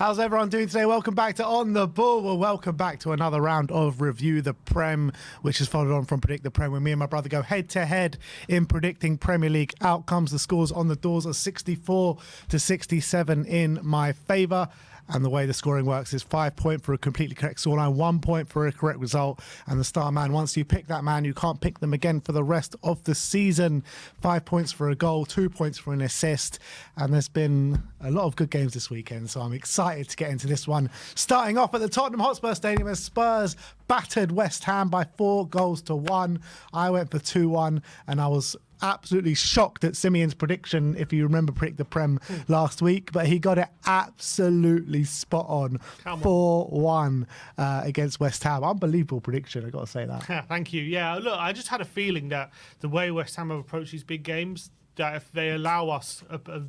How's everyone doing today? Welcome back to On The Ball. Well, welcome back to another round of Review the Prem, which is followed on from Predict the Prem, where me and my brother go head-to-head in predicting Premier League outcomes. The scores on the doors are 64-67 in my favour. And the way the scoring works is 5 points for a completely correct scoreline, 1 point for a correct result. And the star man, once you pick that man, you can't pick them again for the rest of the season. 5 points for a goal, 2 points for an assist. And there's been a lot of good games this weekend, so I'm excited to get into this one. Starting off at the Tottenham Hotspur Stadium as Spurs battered West Ham by 4-1. I went for 2-1, and I was absolutely shocked at Simeon's prediction, if you remember Predict the Prem last week, but he got it absolutely spot on. 4-1 against West Ham. Unbelievable prediction, I've got to say that. Yeah, thank you. Yeah, look, I just had a feeling that the way West Ham have approached these big games, that if they allow us a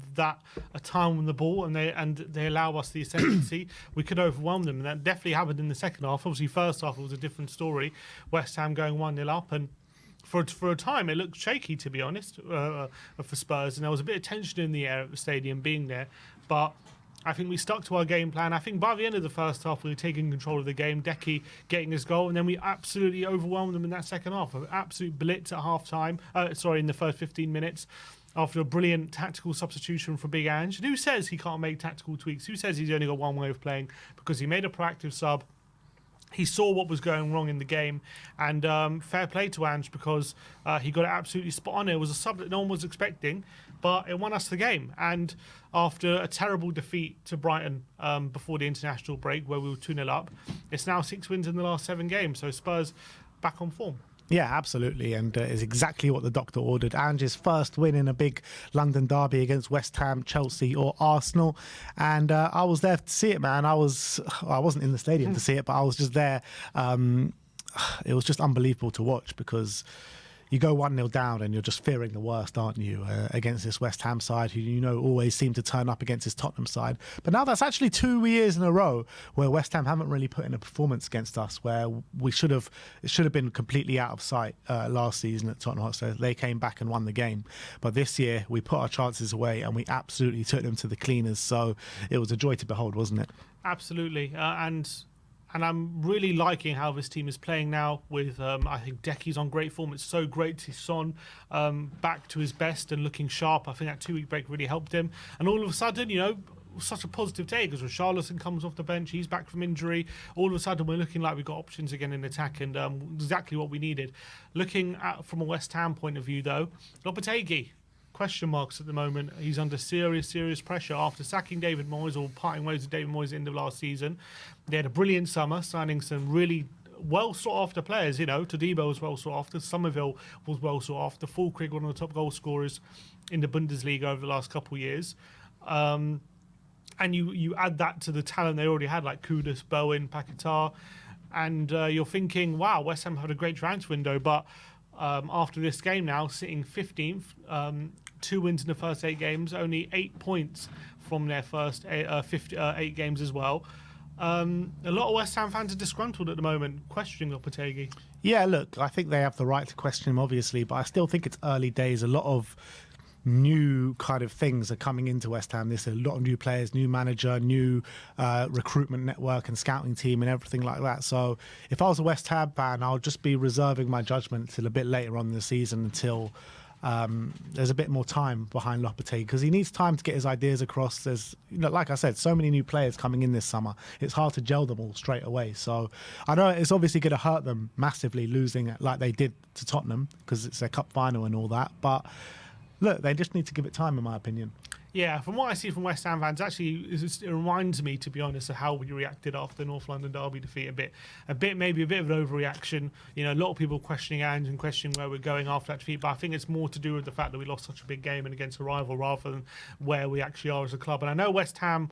time on the ball and they allow us the ascendancy, we could overwhelm them. And that definitely happened in the second half. Obviously, first half it was a different story. West Ham going 1-0 up, and for a time, it looked shaky, to be honest, for Spurs. And there was a bit of tension in the air at the stadium being there. But I think we stuck to our game plan. I think by the end of the first half, we were taking control of the game. Decky getting his goal. And then we absolutely overwhelmed them in that second half. An absolute blitz at half-time. In the first 15 minutes. After a brilliant tactical substitution for Big Ange. And who says he can't make tactical tweaks? Who says he's only got one way of playing? Because he made a proactive sub. He saw what was going wrong in the game, and fair play to Ange because he got it absolutely spot on. It was a sub that no one was expecting, but it won us the game. And after a terrible defeat to Brighton before the international break, where we were 2-0 up, it's now 6 wins in the last 7 games. So Spurs back on form. Yeah, absolutely, and is exactly what the doctor ordered. Ange's first win in a big London derby against West Ham, Chelsea or Arsenal, and I was there to see it, man. I wasn't in the stadium to see it, but I was just there. It was just unbelievable to watch because you go 1-0 down and you're just fearing the worst, aren't you, against this West Ham side who, always seem to turn up against this Tottenham side. But now that's actually 2 years in a row where West Ham haven't really put in a performance against us, where it should have been completely out of sight last season at Tottenham Hotspur. They came back and won the game. But this year, we put our chances away and we absolutely took them to the cleaners. So it was a joy to behold, wasn't it? Absolutely. And I'm really liking how this team is playing now with, I think Decky's on great form. It's so great to see Son back to his best and looking sharp. I think that 2-week break really helped him. And all of a sudden, such a positive day because Richarlison comes off the bench. He's back from injury. All of a sudden, we're looking like we've got options again in attack and exactly what we needed. Looking at from a West Ham point of view, though, Lopetegui, question marks at the moment. He's under serious pressure after sacking David Moyes or parting ways with David Moyes at the end of last season. They had a brilliant summer, signing some really well sought after players. Todibo was well sought after, Somerville was well sought after, Fulkrug, one of the top goal scorers in the Bundesliga over the last couple of years. And you add that to the talent they already had, like Kudus, Bowen, Paquetá, and you're thinking, wow, West Ham had a great transfer window, but after this game now, sitting 15th, 2 wins in the first 8 games, only 8 points from their first 8 games as well. A lot of West Ham fans are disgruntled at the moment, questioning Lopetegui. Yeah, look, I think they have the right to question him, obviously, but I still think it's early days. A lot of new kind of things are coming into West Ham. There's a lot of new players, new manager, new recruitment network and scouting team and everything like that. So if I was a West Ham fan, I'll just be reserving my judgment till a bit later on in the season until there's a bit more time behind Lopetegui because he needs time to get his ideas across. There's, like I said, so many new players coming in this summer. It's hard to gel them all straight away. So I know it's obviously going to hurt them massively losing like they did to Tottenham because it's their cup final and all that. But look, they just need to give it time, in my opinion. Yeah, from what I see from West Ham fans, actually, it reminds me, to be honest, of how we reacted after the North London derby defeat. Maybe a bit of an overreaction. A lot of people questioning Ange and questioning where we're going after that defeat, but I think it's more to do with the fact that we lost such a big game and against a rival rather than where we actually are as a club. And I know West Ham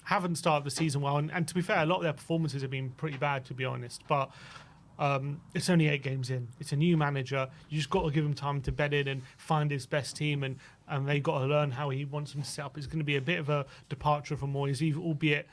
haven't started the season well, and to be fair, a lot of their performances have been pretty bad, to be honest, but it's only 8 games in. It's a new manager. You just got to give him time to bed in and find his best team, and they've got to learn how he wants them to set up. It's going to be a bit of a departure from Moyes, albeit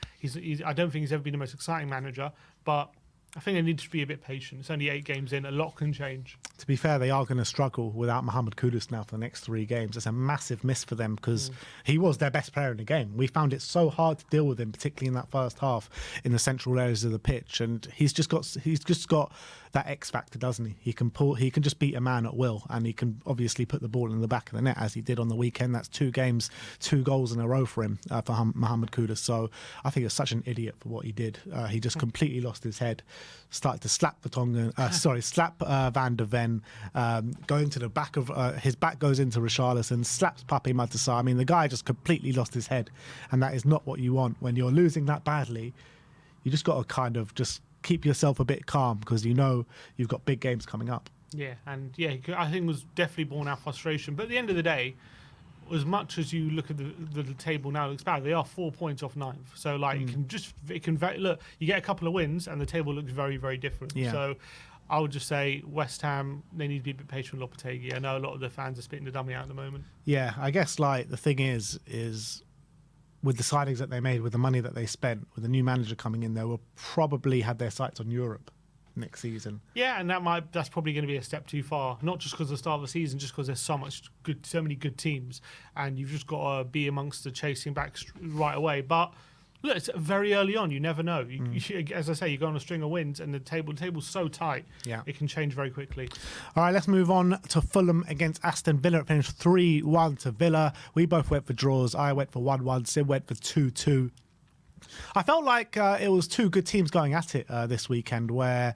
I don't think he's ever been the most exciting manager, but I think they need to be a bit patient. It's only 8 games in. A lot can change. To be fair, they are going to struggle without Mohamed Kudus now for the next 3 games. It's a massive miss for them because he was their best player in the game. We found it so hard to deal with him, particularly in that first half in the central areas of the pitch. And he's just got that X factor, doesn't he? He can just beat a man at will, and he can obviously put the ball in the back of the net as he did on the weekend. That's 2 games, 2 goals in a row for him, for Mohamed Kudus. So I think it's such an idiot for what he did. He just completely lost his head, started to slap Van der Ven, going to the back of his back goes into Richarlison, slaps Pape Matar. I mean, the guy just completely lost his head, and that is not what you want when you're losing that badly. You just got to kind of just keep yourself a bit calm because you know you've got big games coming up. Yeah, and I think it was definitely born out of frustration. But at the end of the day, as much as you look at the table now, it looks bad. They are 4 points off 9th, so like it can look. You get a couple of wins, and the table looks very, very different. Yeah. So I would just say West Ham, they need to be a bit patient with Lopetegui. I know a lot of the fans are spitting the dummy out at the moment. Yeah, I guess like the thing is with the signings that they made, with the money that they spent, with the new manager coming in, they will probably have their sights on Europe next season. Yeah, and that's probably going to be a step too far. Not just because of the start of the season, just because there's so many good teams, and you've just got to be amongst the chasing back right away. But look, it's very early on. You never know. As I say, you go on a string of wins, and the table's so tight. Yeah, it can change very quickly. All right, let's move on to Fulham against Aston Villa. It finished 3-1 to Villa. We both went for draws. I went for 1-1. Sim went for 2-2. I felt like it was 2 good teams going at it this weekend, where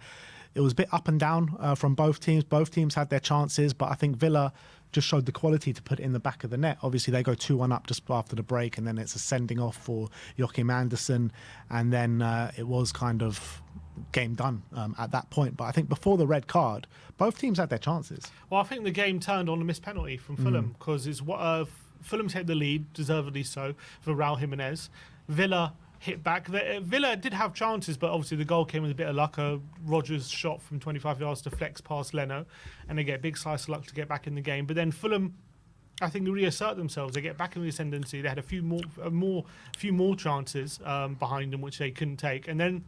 it was a bit up and down from both teams. Both teams had their chances, but I think Villa just showed the quality to put it in the back of the net. Obviously, they go 2-1 up just after the break, and then it's a sending off for Joachim Andersen, and then it was kind of game done at that point. But I think before the red card, both teams had their chances. Well, I think the game turned on a missed penalty from Fulham, because it's Fulham take the lead, deservedly so, for Raul Jimenez. Villa hit back. Villa did have chances, but obviously the goal came with a bit of luck. Rodgers shot from 25 yards to flex past Leno, and they get a big slice of luck to get back in the game. But then Fulham, I think, they reassert themselves. They get back in the ascendancy. They had a few more chances behind them, which they couldn't take. And then,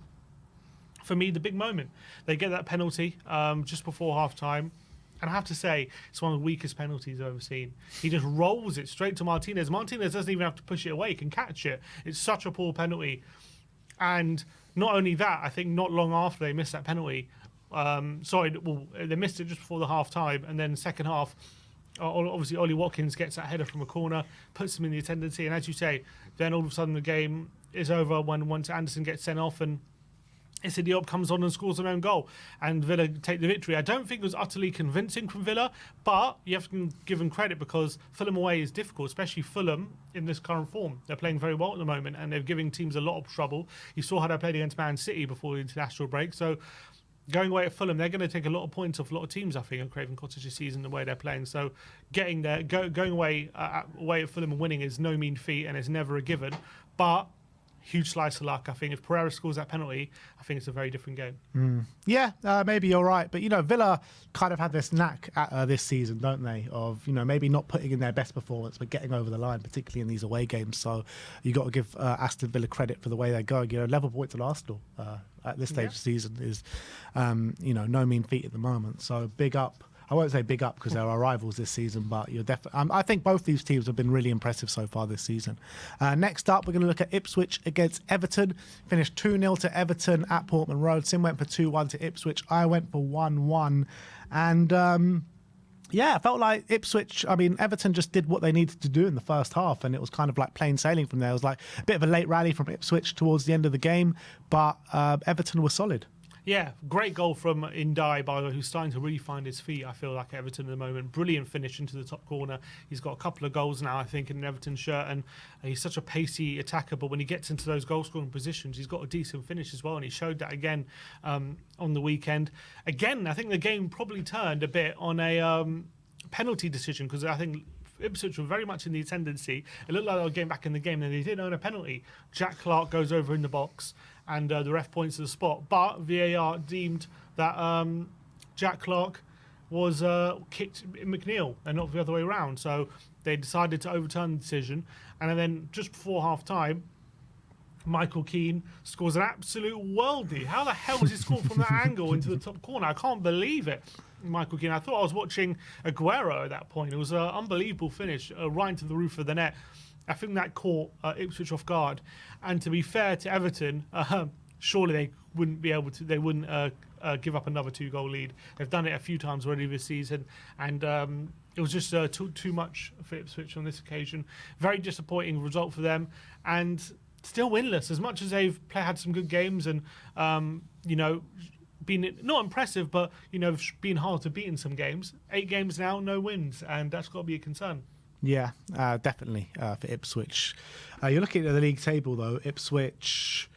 for me, the big moment, they get that penalty just before half time. And I have to say, it's one of the weakest penalties I've ever seen. He just rolls it straight to Martinez. Martinez doesn't even have to push it away. He can catch it. It's such a poor penalty. And not only that, I think not long after they missed that penalty, they missed it just before the half time. And then second half, obviously Ollie Watkins gets that header from a corner, puts him in the ascendancy. And as you say, then all of a sudden the game is over once Anderson gets sent off, and Issa Diop comes on and scores an own goal, and Villa take the victory. I don't think it was utterly convincing from Villa, but you have to give them credit, because Fulham away is difficult, especially Fulham in this current form. They're playing very well at the moment, and they're giving teams a lot of trouble. You saw how they played against Man City before the international break. So going away at Fulham, they're going to take a lot of points off a lot of teams, I think, at Craven Cottage this season, the way they're playing. So getting there, going away at Fulham and winning is no mean feat, and it's never a given. But huge slice of luck. I think if Pereira scores that penalty, I think it's a very different game. Yeah, maybe you're right. But, Villa kind of had this knack this season, don't they, of, maybe not putting in their best performance, but getting over the line, particularly in these away games. So you got to give Aston Villa credit for the way they're going. Level points with Arsenal at this stage of the season is, no mean feat at the moment. So big up. I won't say big up because they're our rivals this season, but you're definitely. I think both these teams have been really impressive so far this season. Next up, we're going to look at Ipswich against Everton. Finished 2-0 to Everton at Portman Road. Sim went for 2-1 to Ipswich. I went for 1-1, and I felt like Everton just did what they needed to do in the first half, and it was kind of like plain sailing from there. It was like a bit of a late rally from Ipswich towards the end of the game, but Everton was solid. Yeah, great goal from Ndai, by the way, who's starting to really find his feet, I feel like, at Everton at the moment. Brilliant finish into the top corner. He's got a couple of goals now, I think, in an Everton shirt, and he's such a pacey attacker, but when he gets into those goal-scoring positions, he's got a decent finish as well, and he showed that again on the weekend. Again, I think the game probably turned a bit on a penalty decision, because I think Ipswich were very much in the ascendancy. It looked like they were getting back in the game, and they did own a penalty. Jack Clark goes over in the box, and the ref points to the spot. But VAR deemed that Jack Clark was kicked McNeil and not the other way around. So they decided to overturn the decision. And then just before half-time, Michael Keane scores an absolute worldie. How the hell was he scored from that angle into the top corner? I can't believe it. Michael Keane. I thought I was watching Aguero at that point. It was an unbelievable finish, right into the roof of the net. I think that caught Ipswich off guard. And to be fair to Everton, surely they wouldn't be able to. They wouldn't give up another 2-goal lead. They've done it a few times already this season, and it was just too much for Ipswich on this occasion. Very disappointing result for them, and still winless. As much as they've had some good games and been not impressive, but been hard to beat in some games. 8 games now, no wins, and that's got to be a concern. Yeah, definitely for Ipswich. You're looking at the league table though. Ipswich,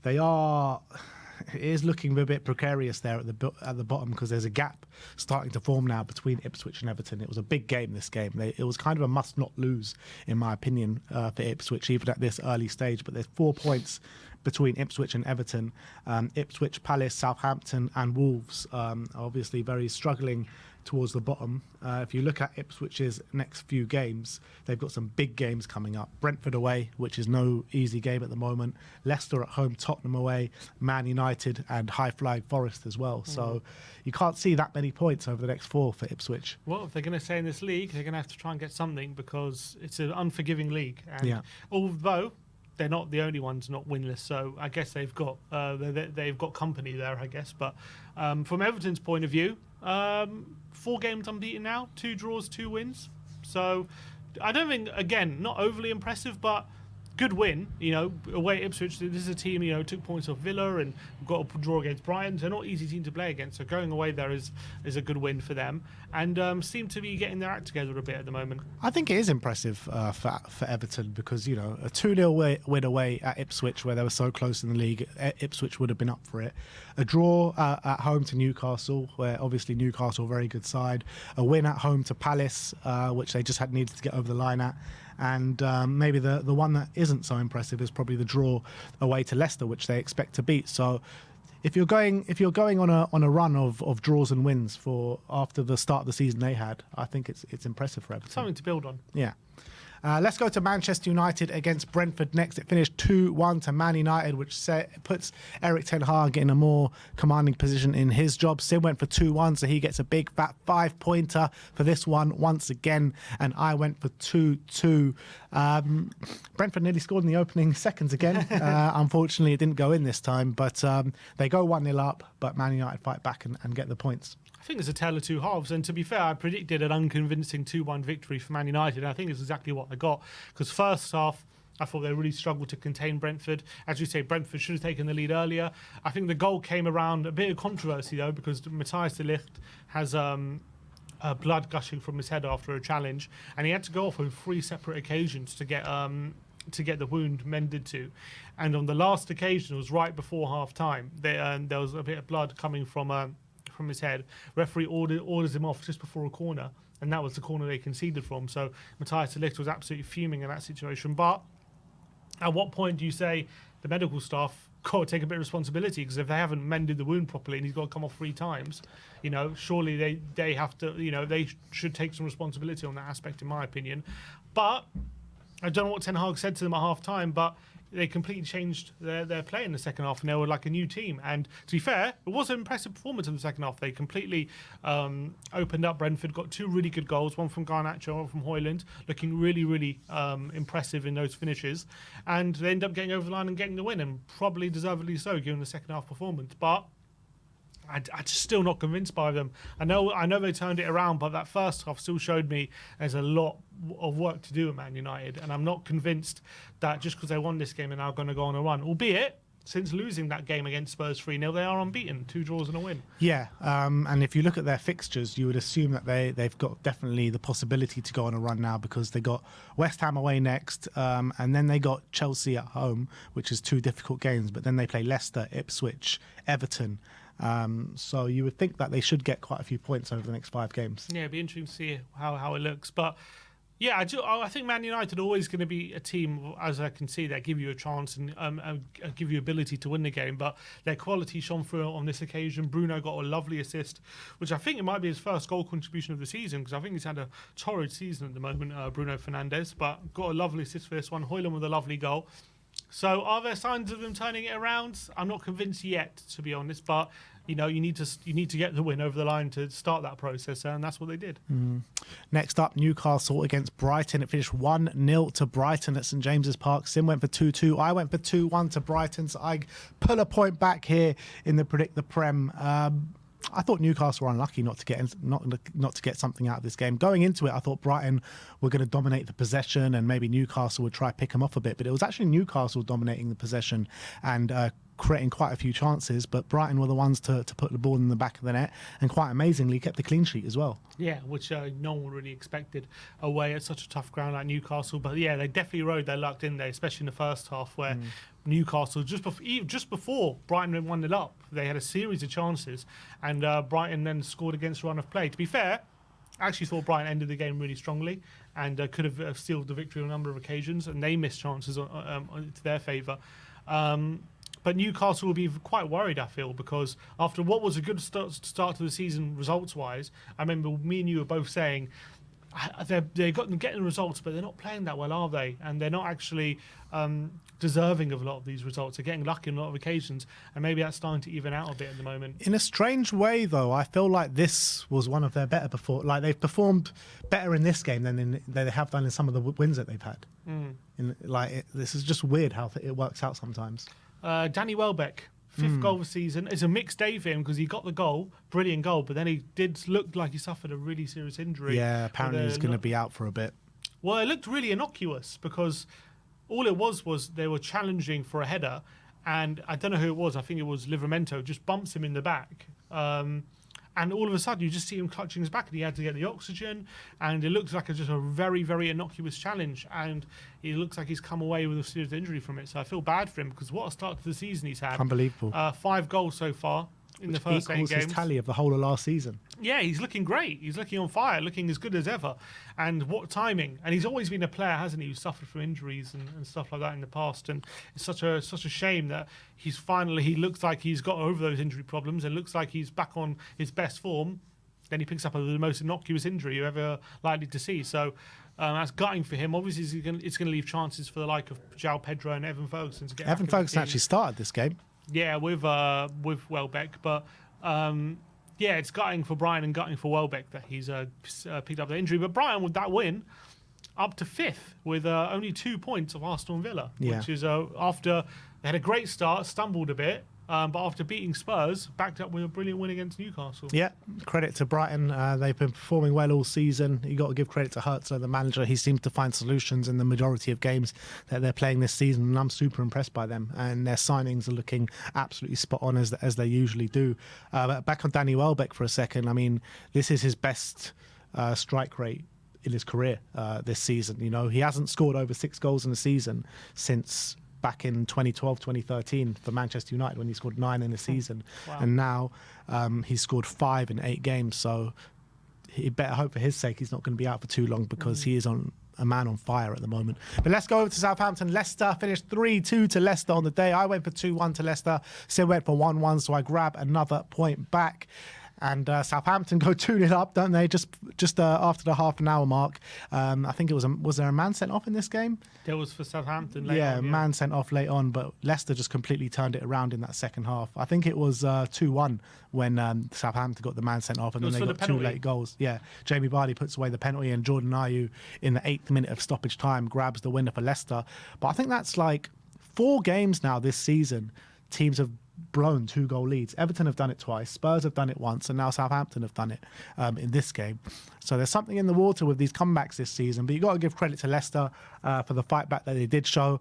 it is looking a bit precarious there at the bottom because there's a gap starting to form now between Ipswich and Everton. It was a big game, this game. It was kind of a must not lose, in my opinion, for Ipswich, even at this early stage. But there's 4 points between Ipswich and Everton. Ipswich, Palace, Southampton and Wolves are obviously very struggling towards the bottom. If you look at Ipswich's next few games, they've got some big games coming up. Brentford away, which is no easy game at the moment. Leicester at home, Tottenham away, Man United and high-flying Forest as well. So you can't see that many points over the next 4 for Ipswich. Well, if they're going to stay in this league, they're going to have to try and get something because it's an unforgiving league. And although they're not the only ones not winless, so I guess they've got company there, I guess. But from Everton's point of view, 4 games unbeaten now, 2 draws, 2 wins. So I don't think, again, not overly impressive, but good win. Away at Ipswich, this is a team, took points off Villa and got a draw against Brighton. They're not easy team to play against, so going away there is a good win for them, and seem to be getting their act together a bit at the moment. I think it is impressive for Everton because, a 2-0 win away at Ipswich where they were so close in the league, Ipswich would have been up for it. A draw at home to Newcastle, where obviously Newcastle, very good side. A win at home to Palace, which they just needed to get over the line at. And maybe the one that isn't so impressive is probably the draw away to Leicester, which they expect to beat. So if you're going on a run of draws and wins after the start of the season they had, I think it's impressive for Everton. Something to build on. Yeah. Let's go to Manchester United against Brentford next. It finished 2-1 to Man United, which puts Erik ten Hag in a more commanding position in his job. Sim went for 2-1, so he gets a big fat 5-pointer for this one once again, and I went for 2-2. Brentford nearly scored in the opening seconds again. Unfortunately, it didn't go in this time, but they go 1-0 up, but Man United fight back and get the points. I think it's a tale of 2 halves, and to be fair, I predicted an unconvincing 2-1 victory for Man United, and I think it's exactly what I got, because first half, I thought they really struggled to contain Brentford. As you say, Brentford should have taken the lead earlier. I think the goal came around a bit of controversy, though, because Matthias de Ligt has blood gushing from his head after a challenge, and he had to go off on 3 separate occasions to get the wound mended to. And on the last occasion, it was right before half-time, there was a bit of blood coming from his head. Referee orders him off just before a corner, and that was the corner they conceded from. So Matthias de Ligt was absolutely fuming in that situation. But at what point do you say the medical staff got to take a bit of responsibility? Because if they haven't mended the wound properly and he's got to come off 3 times, surely they have to, they should take some responsibility on that aspect, in my opinion. But I don't know what Ten Hag said to them at half time, but they completely changed their play in the second half, and they were like a new team. And to be fair, it was an impressive performance in the second half. They completely opened up Brentford, got 2 really good goals, one from Garnacho, one from Højlund, looking really, really impressive in those finishes. And they ended up getting over the line and getting the win, and probably deservedly so, given the second half performance. But I'm just still not convinced by them. I know they turned it around, but that first half still showed me there's a lot of work to do at Man United, and I'm not convinced that just because they won this game they're now going to go on a run. Albeit, since losing that game against Spurs 3-0, they are unbeaten, 2 draws and a win. Yeah, and if you look at their fixtures, you would assume that they've got definitely the possibility to go on a run now, because they got West Ham away next, and then they got Chelsea at home, which is 2 difficult games, but then they play Leicester, Ipswich, Everton. So you would think that they should get quite a few points over the next 5 games. Yeah, it'd be interesting to see how it looks. But yeah, I think Man United are always going to be a team, as I can see, that give you a chance and give you ability to win the game. But their quality shone through on this occasion. Bruno got a lovely assist, which I think it might be his first goal contribution of the season, because I think he's had a torrid season at the moment, Bruno Fernandes. But got a lovely assist for this one. Højlund with a lovely goal. So are there signs of them turning it around? I'm not convinced yet, to be honest. But you need to get the win over the line to start that process, and that's what they did. Next up, Newcastle against Brighton. It finished 1-0 to Brighton at St James's Park. Sim went for 2-2. I went for 2-1 to Brighton. So I pull a point back here in the Predict the Prem. I thought Newcastle were unlucky not to get something out of this game. Going into it, I thought Brighton were going to dominate the possession and maybe Newcastle would try to pick them off a bit. But it was actually Newcastle dominating the possession and creating quite a few chances. But Brighton were the ones to put the ball in the back of the net and quite amazingly kept the clean sheet as well. Yeah, which no one really expected away at such a tough ground like Newcastle. But yeah, they definitely rode their luck, didn't they? Especially in the first half where Newcastle, just before Brighton went 1-0 up, they had a series of chances and Brighton then scored against run of play. To be fair, I actually thought Brighton ended the game really strongly and could have sealed the victory on a number of occasions, and they missed chances to their favour. But Newcastle will be quite worried, I feel, because after what was a good start to the season results-wise, I remember me and you were both saying they're getting results, but they're not playing that well, are they? And they're not actually deserving of a lot of these results. They're getting lucky on a lot of occasions, and maybe that's starting to even out a bit at the moment. In a strange way, though, I feel like this was one of their better they've performed better in this game than they have done in some of the wins that they've had. This is just weird how it works out sometimes. Danny Welbeck, 5th goal of the season. It's a mixed day for him because he got the goal, brilliant goal, but then he did look like he suffered a really serious injury. Yeah, apparently he's going to be out for a bit. Well, it looked really innocuous because all it was they were challenging for a header, and I don't know who it was. I think it was Livramento, just bumps him in the back. And all of a sudden, you just see him clutching his back, and he had to get the oxygen. And it looks like just a very, very innocuous challenge. And it looks like he's come away with a serious injury from it. So I feel bad for him because what a start to the season he's had. Unbelievable. 5 goals so far in the first 8 games. His tally of the whole of last season. Yeah, he's looking great. He's looking on fire, looking as good as ever. And what timing. And he's always been a player, hasn't he, who suffered from injuries and stuff like that in the past. And it's such a shame that he looks like he's got over those injury problems and looks like he's back on his best form. Then he picks up the most innocuous injury you're ever likely to see. So that's gutting for him. Obviously, it's going to leave chances for the like of João Pedro and Evan Ferguson to get Evan Ferguson actually started this game. Yeah, with Welbeck. But yeah, it's gutting for Brian and gutting for Welbeck that he's picked up the injury. But Brian, with that win, up to 5th with only 2 points of Arsenal and Villa, which is after they had a great start, stumbled a bit, but after beating Spurs, backed up with a brilliant win against Newcastle. Yeah, credit to Brighton. They've been performing well all season. You got to give credit to Hertzler, the manager. He seems to find solutions in the majority of games that they're playing this season, and I'm super impressed by them. And their signings are looking absolutely spot on as they usually do. But back on Danny Welbeck for a second. I mean, this is his best strike rate in his career this season. You know, he hasn't scored over 6 goals in a season since back in 2012, 2013 for Manchester United when he scored 9 in a season. Wow. And now he's scored 5 in 8 games. So he better hope for his sake he's not going to be out for too long because he is a man on fire at the moment. But let's go over to Southampton. Leicester finished 3-2 to Leicester on the day. I went for 2-1 to Leicester. Sim went for 1-1, so I grab another point back. And Southampton go 2-0 up, don't they? Just after the half an hour mark. I think it was there a man sent off in this game? There was for Southampton late on. Yeah, man sent off late on, but Leicester just completely turned it around in that second half. I think it was 2-1 when Southampton got the man sent off, and then they got 2 late goals. Yeah, Jamie Vardy puts away the penalty, and Jordan Ayew in the 8th minute of stoppage time grabs the winner for Leicester. But I think that's like 4 games now this season. Teams have blown 2-goal leads. Everton have done it twice, Spurs have done it once, and now Southampton have done it in this game. So there's something in the water with these comebacks this season, but you've got to give credit to Leicester for the fight back that they did show.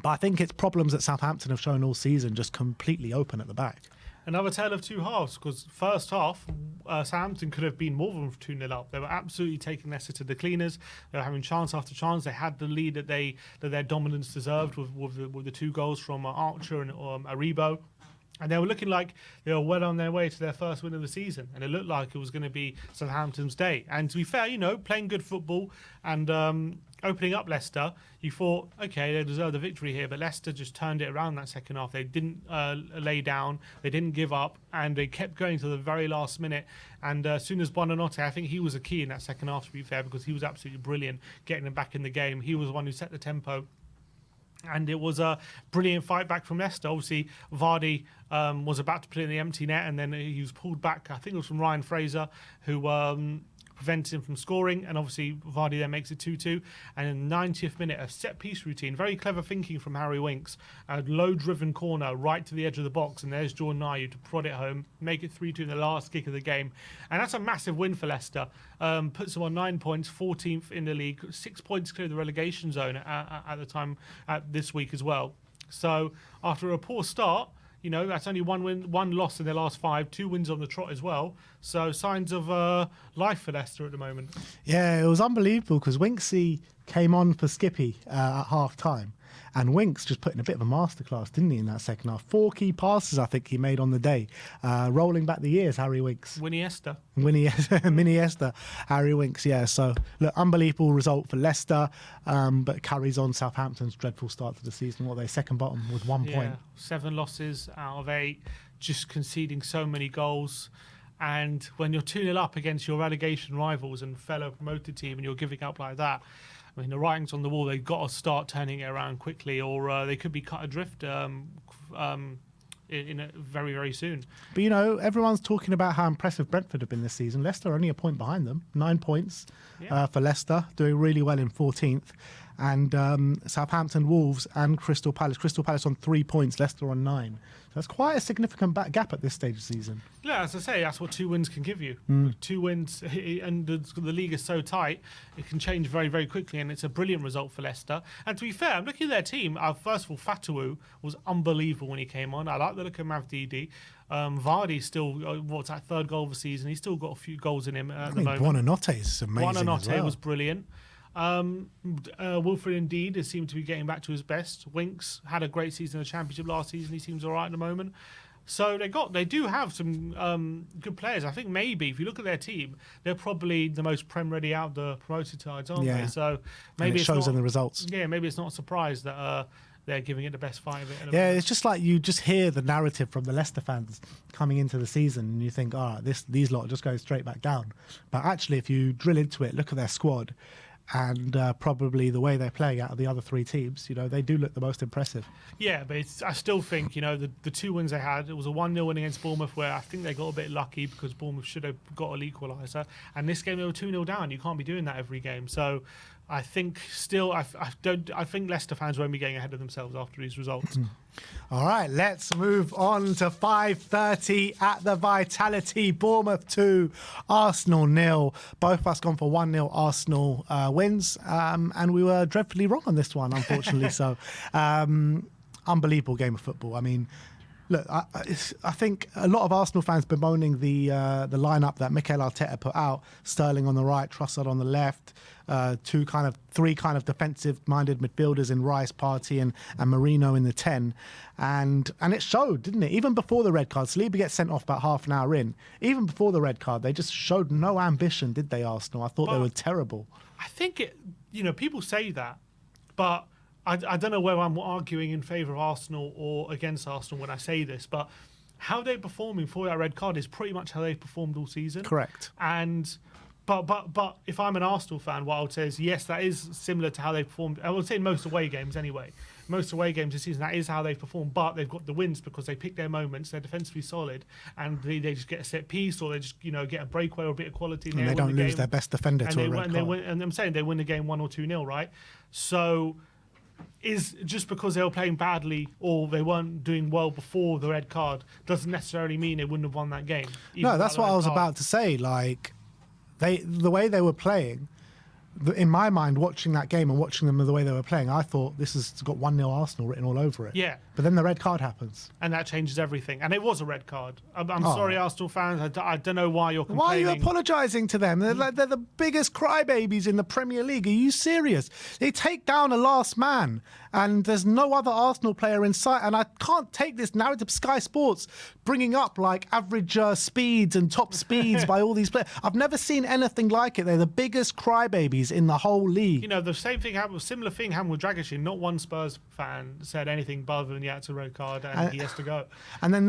But I think it's problems that Southampton have shown all season, just completely open at the back. Another tale of 2 halves, because first half, Southampton could have been more than 2-0 up. They were absolutely taking Leicester to the cleaners. They were having chance after chance. They had the lead that their dominance deserved with the 2 goals from Archer and Aribo. And they were looking like they were well on their way to their first win of the season. And it looked like it was going to be Southampton's day. And to be fair, you know, playing good football and opening up Leicester, you thought, okay, they deserve the victory here. But Leicester just turned it around that second half. They didn't lay down. They didn't give up. And they kept going to the very last minute. And as soon as Buonanotte, I think he was a key in that second half, to be fair, because he was absolutely brilliant getting them back in the game. He was the one who set the tempo. And it was a brilliant fight back from Leicester. Obviously, Vardy was about to put it in the empty net, and then he was pulled back. I think it was from Ryan Fraser, who prevented him from scoring. And obviously, Vardy then makes it 2-2. And in the 90th minute, a set-piece routine. Very clever thinking from Harry Winks. A low-driven corner right to the edge of the box. And there's Jordan Ayew to prod it home, make it 3-2 in the last kick of the game. And that's a massive win for Leicester. Puts them on 9 points, 14th in the league. 6 points clear of the relegation zone at the time this week as well. So after a poor start, you know, that's only one win, one loss in their last 5, 2 wins on the trot as well. So signs of life for Leicester at the moment. Yeah, it was unbelievable because Winksy came on for Skippy at half-time. And Winks just put in a bit of a masterclass, didn't he, in that second half? 4 key passes, I think, he made on the day. Rolling back the years, Harry Winks. Winnie Esther, Harry Winks, yeah. So, look, unbelievable result for Leicester, but carries on Southampton's dreadful start to the season. What are they, second bottom with 1 point? 7 losses out of 8, just conceding so many goals. And when you're 2-0 up against your relegation rivals and fellow promoted team and you're giving up like that, I mean, the writing's on the wall. They've got to start turning it around quickly, or they could be cut adrift in a very, very soon. But, you know, everyone's talking about how impressive Brentford have been this season. Leicester are only a point behind them, 9 points for Leicester, doing really well in 14th. And Southampton, Wolves and Crystal Palace. Crystal Palace on 3 points, Leicester on 9. So that's quite a significant gap at this stage of the season. Yeah, as I say, that's what 2 wins can give you. 2 wins, and the league is so tight, it can change very, very quickly, and it's a brilliant result for Leicester. And to be fair, I'm looking at their team. First of all, Fatawu was unbelievable when he came on. I like the look of Mavdidi. Vardy still, what's that, 3rd goal of the season? He's still got a few goals in him at the moment. Buonanotte is amazing Buonanotte was brilliant. Wilfred Indeed seemed to be getting back to his best. Winks had a great season in the Championship last season. He seems all right at the moment. So they do have some good players. I think maybe if you look at their team, they're probably the most Prem ready out of the promoted sides, aren't they? So maybe it shows in the results. Yeah, maybe it's not a surprise that they're giving it the best fight of it. Yeah, it's just like you just hear the narrative from the Leicester fans coming into the season, and you think, these lot are just going straight back down. But actually, if you drill into it, look at their squad. And probably the way they're playing out of the other 3 teams, you know, they do look the most impressive. Yeah, but I still think, you know, the 2 wins they had, it was a 1-0 win against Bournemouth where I think they got a bit lucky because Bournemouth should have got an equaliser. And this game they were 2-0 down. You can't be doing that every game. So I think still, I think Leicester fans won't be getting ahead of themselves after these results. All right, let's move on to 5:30 at the Vitality. Bournemouth 2, Arsenal 0. Both of us gone for 1-0 Arsenal wins, and we were dreadfully wrong on this one, unfortunately. So, unbelievable game of football. I mean, look, I think a lot of Arsenal fans bemoaning the lineup that Mikel Arteta put out. Sterling on the right, Trossard on the left, 3 kind of defensive-minded midfielders in Rice, Partey, and Marino in the 10. And it showed, didn't it? Even before the red card, Saliba gets sent off about half an hour in. Even before the red card, they just showed no ambition, did they, Arsenal? I thought they were terrible. I think, people say that, but I don't know whether I'm arguing in favour of Arsenal or against Arsenal when I say this, but how they're performing for that red card is pretty much how they've performed all season. Correct. And but if I'm an Arsenal fan, what I would say is yes, that is similar to how they performed. I would say in most away games anyway. Most away games this season, that is how they've performed. But they've got the wins because they pick their moments. They're defensively solid, and they just get a set piece, or they just get a breakaway or a bit of quality. And they don't lose their best defender to a red card. And I'm saying they win the game 1 or 2-0, right? So. Is just because they were playing badly or they weren't doing well before the red card doesn't necessarily mean they wouldn't have won that game. No, that's what I was about to say. Like, the way they were playing, in my mind, watching that game and watching them the way they were playing, I thought this has got 1-0 Arsenal written all over it. Yeah. But then the red card happens. And that changes everything. And it was a red card. I'm sorry, Arsenal fans. I don't know why you're complaining. Why are you apologising to them? They're the biggest crybabies in the Premier League. Are you serious? They take down a last man and there's no other Arsenal player in sight. And I can't take this narrative. Sky Sports bringing up like average speeds and top speeds by all these players. I've never seen anything like it. They're the biggest crybabies referees in the whole league. You know, the similar thing happened with Dragic. Not one Spurs fan said anything other than, yeah, it's a red card and he has to go. And then,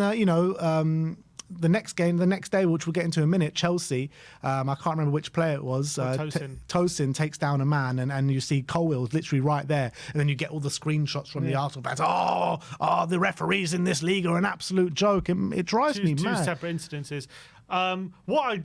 the next game, the next day, which we'll get into in a minute, Chelsea, I can't remember which player it was. Tosin takes down a man, and you see Colwell's literally right there. And then you get all the screenshots from the Arsenal fans. The referees in this league are an absolute joke. It drives me mad. Two separate incidences. What I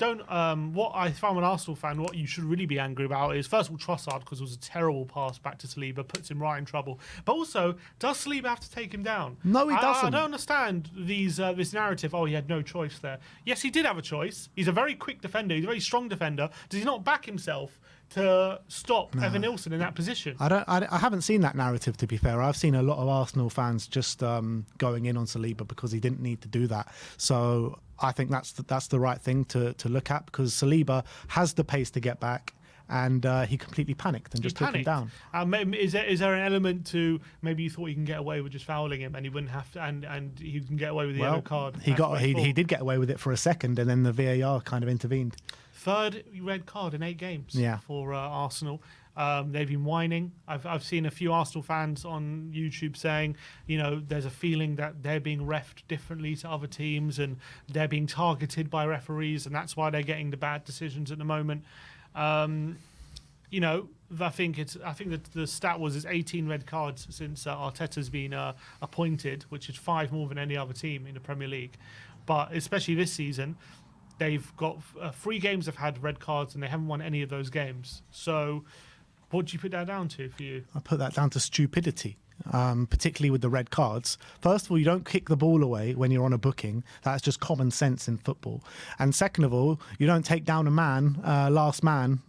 found an Arsenal fan, what you should really be angry about is, first of all, Trossard, because it was a terrible pass back to Saliba, puts him right in trouble. But also, does Saliba have to take him down? No, he doesn't. I don't understand this narrative, he had no choice there. Yes, he did have a choice. He's a very quick defender. He's a very strong defender. Does he not back himself to stop Evan Nilsson in that position? I haven't seen that narrative, to be fair. I've seen a lot of Arsenal fans just going in on Saliba because he didn't need to do that. So I think that's the right thing to look at, because Saliba has the pace to get back, and he completely panicked and just took him down. Is there an element to maybe you thought you can get away with just fouling him and he wouldn't have to, and he can get away with the yellow card? He did get away with it for a second, and then the VAR kind of intervened. Third red card in 8 games for Arsenal. They've been whining. I've seen a few Arsenal fans on YouTube saying, there's a feeling that they're being reffed differently to other teams and they're being targeted by referees, and that's why they're getting the bad decisions at the moment. I think that the stat was 18 red cards since Arteta's been appointed, which is 5 more than any other team in the Premier League. But especially this season, they've got 3 games have had red cards and they haven't won any of those games. So what do you put that down to for you? I put that down to stupidity, particularly with the red cards. First of all, you don't kick the ball away when you're on a booking. That's just common sense in football. And second of all, you don't take down a man, last man,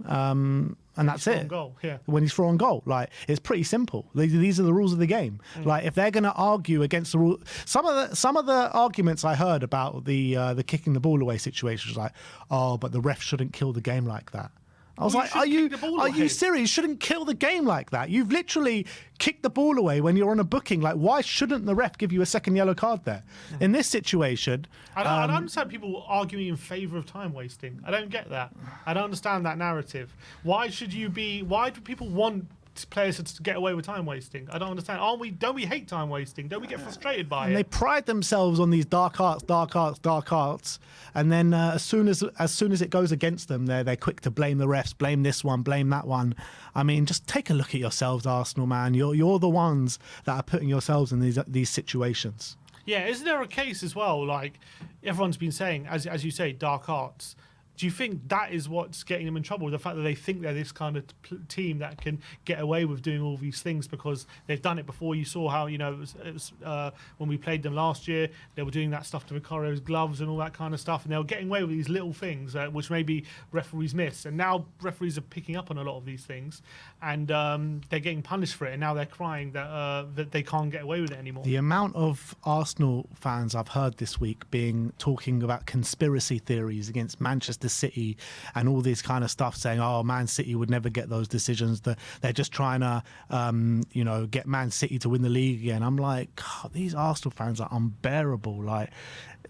and that's it. Goal, yeah. When he's through on goal, it's pretty simple. These are the rules of the game. If they're going to argue against the rule, some of the arguments I heard about the kicking the ball away situation was but the ref shouldn't kill the game like that. I was are you serious? You shouldn't kill the game like that. You've literally kicked the ball away when you're on a booking. Why shouldn't the ref give you a second yellow card there? In this situation... I don't understand people arguing in favour of time wasting. I don't get that. I don't understand that narrative. Why do people want players to get away with time wasting? I don't understand. Don't we hate time wasting? Don't we get frustrated by it? They pride themselves on these dark arts, and then as soon as it goes against them, they're quick to blame the refs, blame this one, blame that one. I mean, just take a look at yourselves, Arsenal, man. You're the ones that are putting yourselves in these situations. Yeah, isn't there a case as well? Everyone's been saying, as you say, dark arts. Do you think that is what's getting them in trouble? The fact that they think they're this kind of team that can get away with doing all these things because they've done it before. You saw how, it was when we played them last year, they were doing that stuff to Ricardo's gloves and all that kind of stuff, and they were getting away with these little things which maybe referees miss. And now referees are picking up on a lot of these things, and they're getting punished for it. And now they're crying that they can't get away with it anymore. The amount of Arsenal fans I've heard this week talking about conspiracy theories against Manchester City and all this kind of stuff, saying, Man City would never get those decisions, they're just trying to get Man City to win the league again. I'm like, God, these Arsenal fans are unbearable.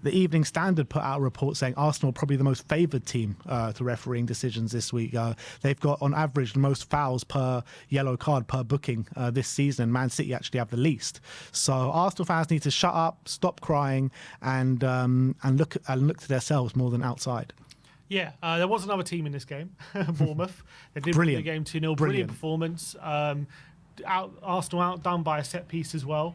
The Evening Standard put out a report saying Arsenal are probably the most favoured team to refereeing decisions this week. They've got, on average, the most fouls per yellow card per booking this season. Man City actually have the least. So Arsenal fans need to shut up, stop crying, and look to themselves more than outside. Yeah, there was another team in this game, Bournemouth. They did win the game 2-0. Brilliant performance. Arsenal outdone by a set piece as well.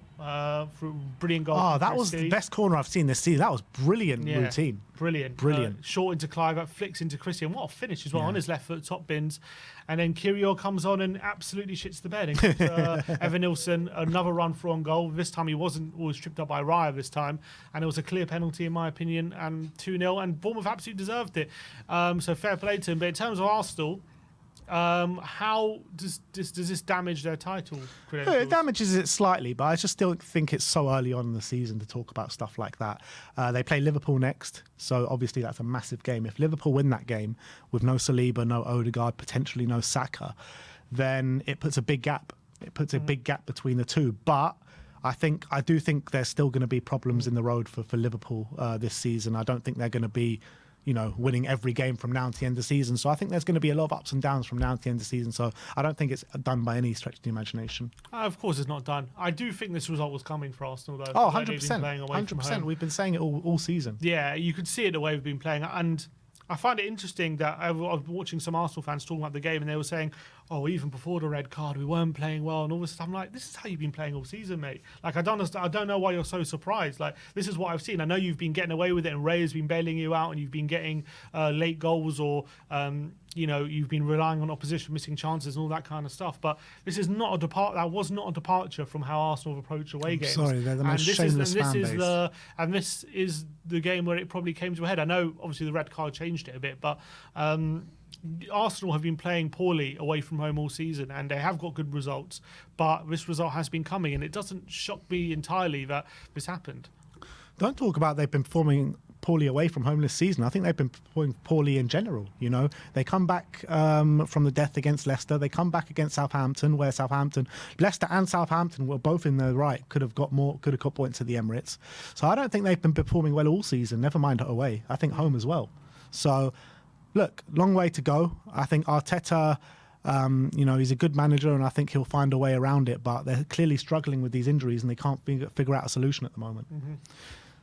Brilliant goal. That was the best corner I've seen this season. That was brilliant routine. Brilliant. Short into Clive, flicks into Christian. What a finish as well on his left foot, top bins. And then Kyrgios comes on and absolutely shits the bed and gives Evan Nilsson another run for on goal. This time he was tripped up by Raya this time. And it was a clear penalty in my opinion, and 2-0. And Bournemouth absolutely deserved it. So fair play to him. But in terms of Arsenal, how does this damage their title credentials? It damages it slightly, but I just still think it's so early on in the season to talk about stuff like that. They play Liverpool next, so obviously that's a massive game. If Liverpool win that game with no Saliba, no Odegaard, potentially no Saka, then it puts a big gap. It puts a big gap between the two. But I do think there's still going to be problems in the road for Liverpool this season. I don't think they're going to be winning every game from now to the end of the season. So I think there's going to be a lot of ups and downs from now to the end of the season. So I don't think it's done by any stretch of the imagination. Of course, it's not done. I do think this result was coming for Arsenal, though. Oh, 100%. 100%. We've been saying it all season. Yeah, you could see it the way we've been playing. And I find it interesting that I was watching some Arsenal fans talking about the game, and they were saying, "Oh, even before the red card, we weren't playing well," and all this stuff. I'm like, this is how you've been playing all season, mate. Like, I don't know why you're so surprised. Like, this is what I've seen. I know you've been getting away with it, and Ray has been bailing you out, and you've been getting late goals, or you've been relying on opposition, missing chances, and all that kind of stuff. But this is not That was not a departure from how Arsenal have approached away games. Sorry, they're the most shameless fan base. And this is the game where it probably came to a head. I know, obviously, the red card changed it a bit, but Arsenal have been playing poorly away from home all season, and they have got good results. But this result has been coming, and it doesn't shock me entirely that this happened. Don't talk about they've been performing poorly away from home this season. I think they've been performing poorly in general. They come back from the death against Leicester. They come back against Southampton, where Leicester and Southampton were both in the right. Could have got points at the Emirates. So I don't think they've been performing well all season. Never mind away. I think home as well. So look, long way to go. I think Arteta, he's a good manager, and I think he'll find a way around it. But they're clearly struggling with these injuries, and they can't figure out a solution at the moment. Mm-hmm.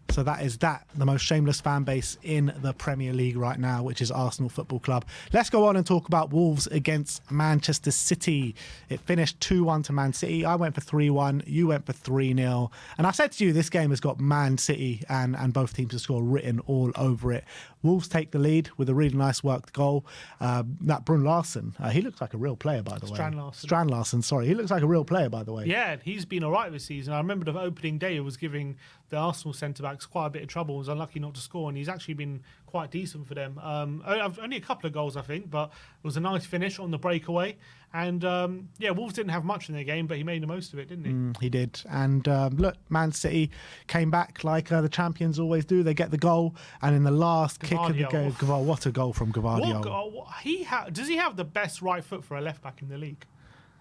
So that is the most shameless fan base in the Premier League right now, which is Arsenal Football Club. Let's go on and talk about Wolves against Manchester City. It finished 2-1 to Man City. I went for 3-1. You went for 3-0. And I said to you, this game has got Man City and both teams to score written all over it. Wolves take the lead with a really nice worked goal. That Brun Larsen, he looks like a real player, by the way. Strand Larsen, sorry. He looks like a real player, by the way. Yeah, he's been all right this season. I remember the opening day, it was giving the Arsenal centre-backs quite a bit of trouble. Was unlucky not to score, and he's actually been quite decent for them. Only a couple of goals, I think, but it was a nice finish on the breakaway. And, Wolves didn't have much in their game, but he made the most of it, didn't he? He did. And, look, Man City came back like the champions always do. They get the goal, and in the last kick of the game, what a goal from Gvardiol. Does he have the best right foot for a left-back in the league?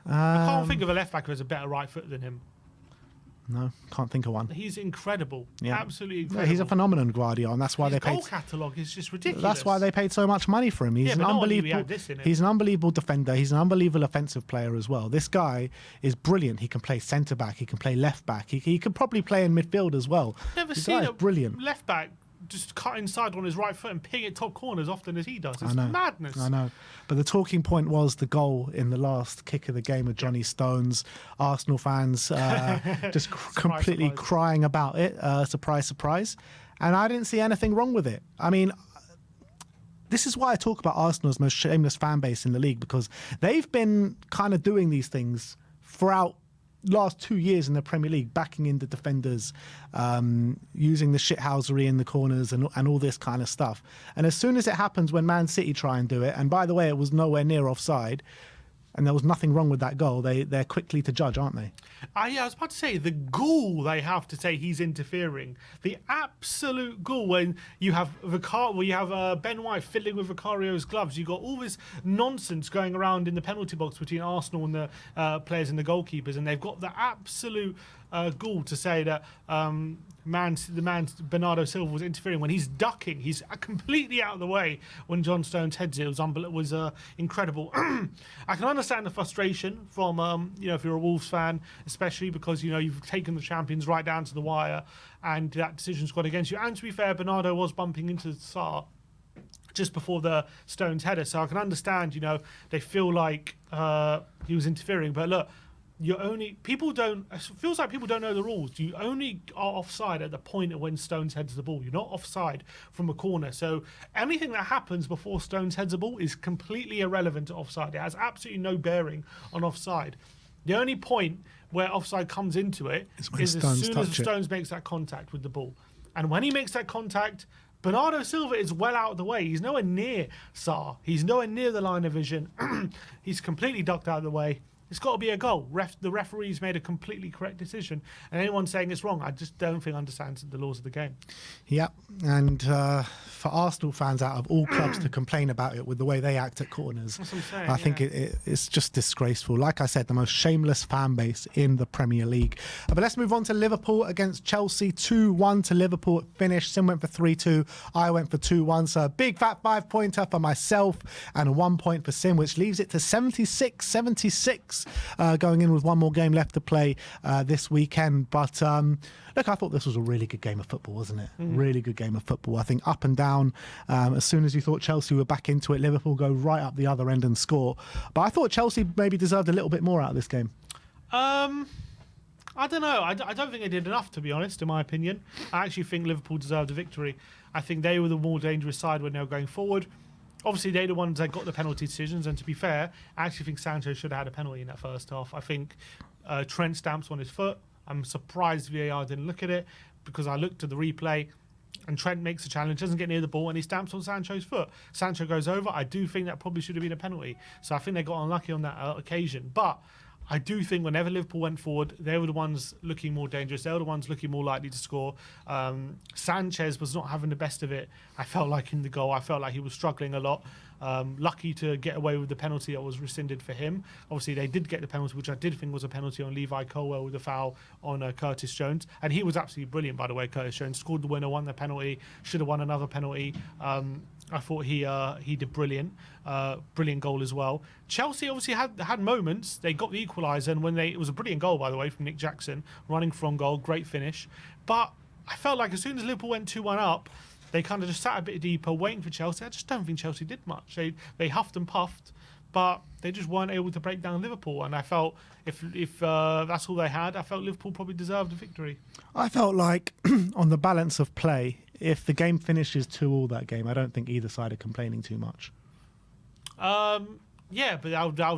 I can't think of a left-back who has a better right foot than him. No, can't think of one. He's incredible. Yeah. Absolutely incredible. He's a phenomenon, Gvardiol, and that's why His goal catalogue is just ridiculous. That's why they paid so much money for him. He's He's an unbelievable defender. He's an unbelievable offensive player as well. This guy is brilliant. He can play centre-back. He can play left-back. He could probably play in midfield as well. Never seen a brilliant left-back just cut inside on his right foot and ping it top corner as often as he does. It's madness. I know. But the talking point was the goal in the last kick of the game of Johnny Stones. Arsenal fans just completely crying about it. Surprise, surprise. And I didn't see anything wrong with it. I mean, this is why I talk about Arsenal's most shameless fan base in the league, because they've been kind of doing these things throughout last 2 years in the Premier League, backing in the defenders, using the shithousery in the corners and all this kind of stuff. And as soon as it happens when Man City try and do it, and by the way, it was nowhere near offside, and there was nothing wrong with that goal, they're quickly to judge, aren't they? Yeah, I was about to say, the gall they have to say he's interfering. The absolute gall when you have Ben White fiddling with Vicario's gloves. You've got all this nonsense going around in the penalty box between Arsenal and the players and the goalkeepers, and they've got the absolute gall to say that the man Bernardo Silva was interfering when he's ducking. He's completely out of the way when John Stones heads it. It was incredible. I can understand the frustration from if you're a Wolves fan, especially because you've taken the champions right down to the wire, and that decision's gone against you. And to be fair, Bernardo was bumping into the Tsar just before the Stones header, so I can understand. They feel like he was interfering, but look. It feels like people don't know the rules. You only are offside at the point of when Stones heads the ball. You're not offside from a corner. So anything that happens before Stones heads the ball is completely irrelevant to offside. It has absolutely no bearing on offside. The only point where offside comes into it is as soon as Stones makes that contact with the ball. And when he makes that contact, Bernardo Silva is well out of the way. He's nowhere near Sarr. He's nowhere near the line of vision. He's completely ducked out of the way. It's got to be a goal. The referee's made a completely correct decision, and anyone saying it's wrong, I just don't think understands the laws of the game. Yep, and for Arsenal fans out of all clubs to complain about it with the way they act at corners, That's what I'm saying, I think it's just disgraceful. Like I said, the most shameless fan base in the Premier League. But let's move on to Liverpool against Chelsea. 2-1 to Liverpool finish. Sim went for 3-2. I went for 2-1. So a big fat 5-pointer for myself and 1 point for Sim, which leaves it to 76 going in with one more game left to play this weekend. But look, I thought this was a really good game of football, wasn't it? Really good game of football. I think up and down. As soon as you thought Chelsea were back into it, Liverpool go right up the other end and score. But I thought Chelsea maybe deserved a little bit more out of this game. I don't know. I don't think they did enough, to be honest, in my opinion. I actually think Liverpool deserved a victory. I think they were the more dangerous side when they were going forward. Obviously, they're the ones that got the penalty decisions, and to be fair, I actually think Sancho should have had a penalty in that first half. I think Trent stamps on his foot. I'm surprised VAR didn't look at it, because I looked at the replay and Trent makes a challenge, doesn't get near the ball, and he stamps on Sancho's foot. Sancho goes over. I do think that probably should have been a penalty. So I think they got unlucky on that occasion. But I do think whenever Liverpool went forward, they were the ones looking more dangerous. They were the ones looking more likely to score. Sanchez was not having the best of it, I felt like, in the goal. I felt like he was struggling a lot. Lucky to get away with the penalty that was rescinded for him. Obviously, they did get the penalty, which I did think was a penalty on Levi Colwell with a foul on Curtis Jones. And he was absolutely brilliant, by the way. Curtis Jones scored the winner, won the penalty, should have won another penalty. I thought he did brilliant. Brilliant goal as well. Chelsea obviously had moments. They got the equaliser, and it was a brilliant goal, by the way, from Nick Jackson, running from goal, great finish. But I felt like as soon as Liverpool went 2-1 up, they kind of just sat a bit deeper, waiting for Chelsea. I just don't think Chelsea did much. They huffed and puffed, but they just weren't able to break down Liverpool. And I felt if that's all they had, I felt Liverpool probably deserved a victory. I felt like on the balance of play, if the game finishes 2-2 that game, I don't think either side are complaining too much. Yeah, but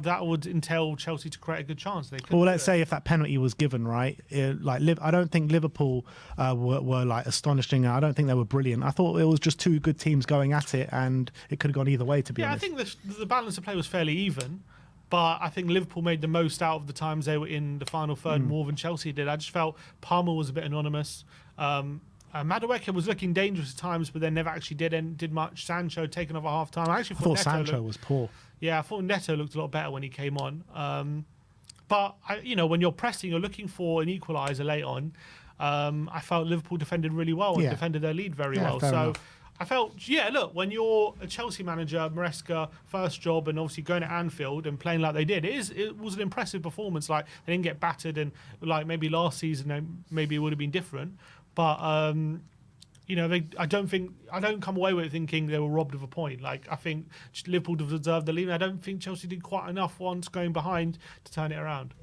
that would entail Chelsea to create a good chance. Well, let's say if that penalty was given, right? I don't think Liverpool were like astonishing. I don't think they were brilliant. I thought it was just two good teams going at it, and it could have gone either way, to be honest. I think the balance of play was fairly even, but I think Liverpool made the most out of the times they were in the final third more than Chelsea did. I just felt Palmer was a bit anonymous. Madueke was looking dangerous at times, but then never actually did much. Sancho taken off at half time. I thought Sancho was poor. Yeah, I thought Neto looked a lot better when he came on. But when you're pressing, you're looking for an equaliser late on. I felt Liverpool defended really well and defended their lead very well. So enough. I felt, look, when you're a Chelsea manager, Maresca, first job, and obviously going to Anfield and playing like they did, it was an impressive performance. Like, they didn't get battered, and like maybe last season, maybe it would have been different. But I don't come away with it thinking they were robbed of a point. Like, I think Liverpool deserved the lead. I don't think Chelsea did quite enough once going behind to turn it around.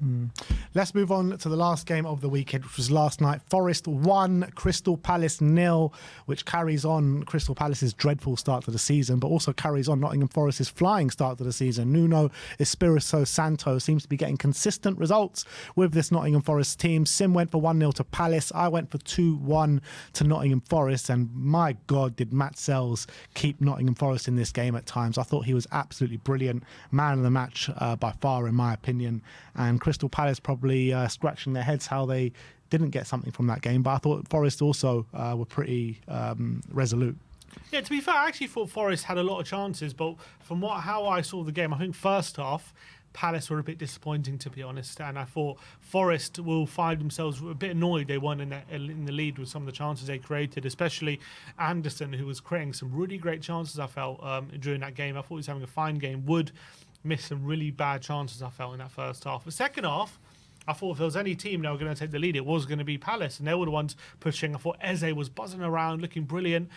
Let's move on to the last game of the weekend, which was last night. Forest 1, Crystal Palace 0, which carries on Crystal Palace's dreadful start to the season, but also carries on Nottingham Forest's flying start to the season. Nuno Espirito Santo seems to be getting consistent results with this Nottingham Forest team. Sim went for 1-0 to Palace. I went for 2-1 to Nottingham Forest. And my God, did Matt Sells keep Nottingham Forest in this game at times. I thought he was absolutely brilliant. Man of the match by far, in my opinion. And Crystal Palace probably scratching their heads how they didn't get something from that game. But I thought Forest also were pretty resolute. Yeah, to be fair, I actually thought Forest had a lot of chances. But from how I saw the game, I think first half, Palace were a bit disappointing, to be honest, and I thought Forest will find themselves a bit annoyed they weren't in the lead with some of the chances they created, especially Anderson, who was creating some really great chances, I felt, during that game. I thought he was having a fine game. Wood missed some really bad chances, I felt, in that first half. The second half, I thought if there was any team that were going to take the lead, it was going to be Palace, and they were the ones pushing. I thought Eze was buzzing around, looking brilliant.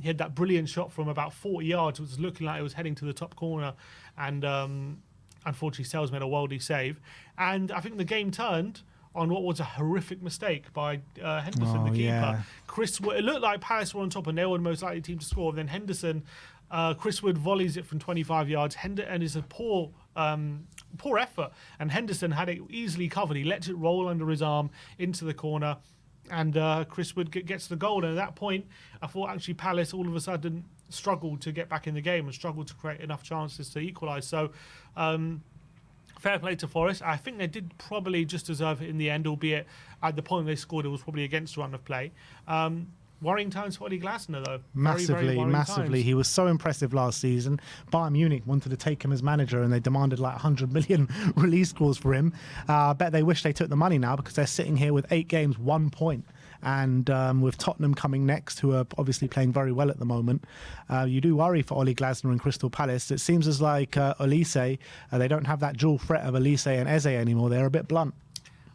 He had that brilliant shot from about 40 yards, which was looking like it was heading to the top corner, and unfortunately, Sells made a worldy save. And I think the game turned on what was a horrific mistake by Henderson, the keeper. Yeah. It looked like Palace were on top and they were the most likely team to score. And then Henderson, Chris Wood volleys it from 25 yards. And it's a poor effort. And Henderson had it easily covered. He lets it roll under his arm into the corner. And Chris Wood gets the goal. And at that point, I thought actually Palace all of a sudden struggled to get back in the game and struggled to create enough chances to equalise. So fair play to Forest. I think they did probably just deserve it in the end, albeit at the point they scored, it was probably against run of play. Worrying times for Ollie Glasner, though. Massively. Times. He was so impressive last season. Bayern Munich wanted to take him as manager and they demanded like 100 million release clause for him. I bet they wish they took the money now because they're sitting here with 8 games, 1 point. And with Tottenham coming next, who are obviously playing very well at the moment, you do worry for Ollie Glasner and Crystal Palace. It seems as like Olise, they don't have that dual threat of Olise and Eze anymore. They're a bit blunt.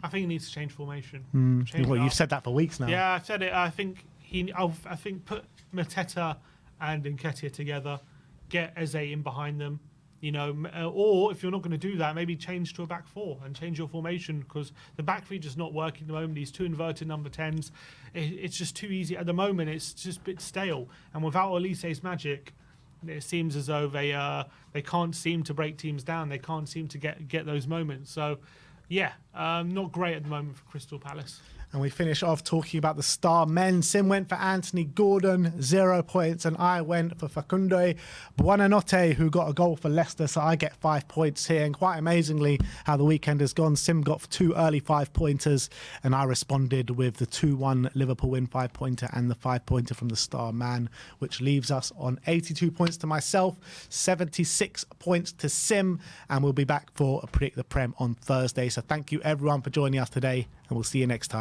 I think he needs to change formation. Well, you've said that for weeks now. Yeah, I've said it. I think put Mateta and Nketiah together, get Eze in behind them, or if you're not going to do that, maybe change to a back 4 and change your formation because the back 3 just not working at the moment. These 2 inverted number 10s, it's just too easy at the moment. It's just a bit stale, and without Olise's magic, it seems as though they can't seem to break teams down. They can't seem to get those moments. So, yeah, not great at the moment for Crystal Palace. And we finish off talking about the star men. Sim went for Anthony Gordon, 0 points, and I went for Facundo Buonanotte, who got a goal for Leicester, so I get 5 points here. And quite amazingly, how the weekend has gone, Sim got 2 early 5-pointers, and I responded with the 2-1 Liverpool win 5-pointer and the 5-pointer from the star man, which leaves us on 82 points to myself, 76 points to Sim, and we'll be back for Predict the Prem on Thursday. So thank you everyone for joining us today, and we'll see you next time.